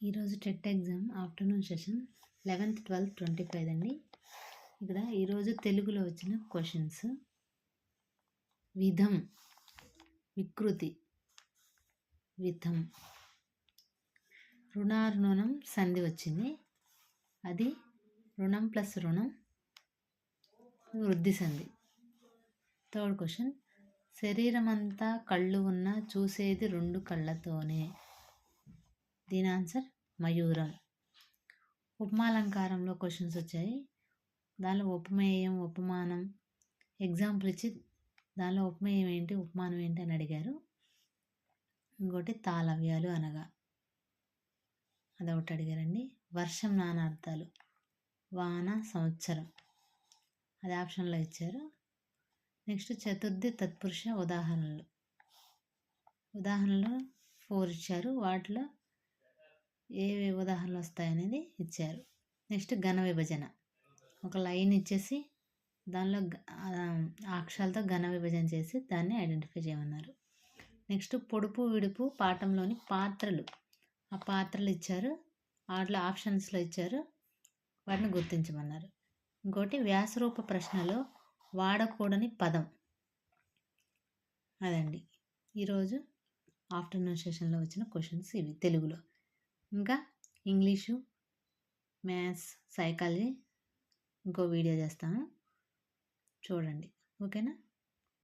ఈరోజు TET exam afternoon session 11th 12th 25 అండి. ఇక్కడ ఈరోజు తెలుగులో వచ్చిన క్వశ్చన్స్: విధం, వికృతి, విధం, రుణార్ణనం సంధి వచ్చింది, అది రుణం ప్లస్ రుణం వృద్ధి సంధి. థర్డ్ క్వశ్చన్: శరీరమంతా కళ్ళు ఉన్నా చూసేది రెండు కళ్ళతోనే. దీని ఆన్సర్ మయూరం. ఉపమాలంకారంలో క్వశ్చన్స్ వచ్చాయి. దానిలో ఉపమేయం, ఉపమానం ఎగ్జాంపుల్ ఇచ్చి దానిలో ఉపమేయం ఏంటి, ఉపమానం ఏంటి అని అడిగారు. ఇంకోటి తాళవ్యాలు అనగా అదొకటి అడిగారండి. వర్షం నానార్థాలు: వాన, సంవత్సరం, అది ఆప్షన్లో ఇచ్చారు. నెక్స్ట్ చతుర్థి తత్పురుష ఉదాహరణలు 4 ఇచ్చారు. వాటిలో ఏవే ఉదాహరణలు వస్తాయనేది ఇచ్చారు. నెక్స్ట్ ఘన విభజన, ఒక లైన్ ఇచ్చేసి దానిలో అక్షరాలతో ఘన విభజన చేసి దాన్ని ఐడెంటిఫై చేయమన్నారు. నెక్స్ట్ పొడుపు విడుపు పాఠంలోని పాత్రలు, ఆ పాత్రలు ఇచ్చారు, వాటిలో ఆప్షన్స్లో ఇచ్చారు, వాటిని గుర్తించమన్నారు. ఇంకోటి వ్యాసరూప ప్రశ్నలో వాడకూడని పదం, అదండి ఈరోజు ఆఫ్టర్నూన్ సెషన్లో వచ్చిన క్వశ్చన్స్ ఇవి తెలుగులో. ఇంకా ఇంగ్లీషు, మ్యాథ్స్, సైకాలజీ ఇంకో వీడియో చేస్తాను, చూడండి. ఓకేనా?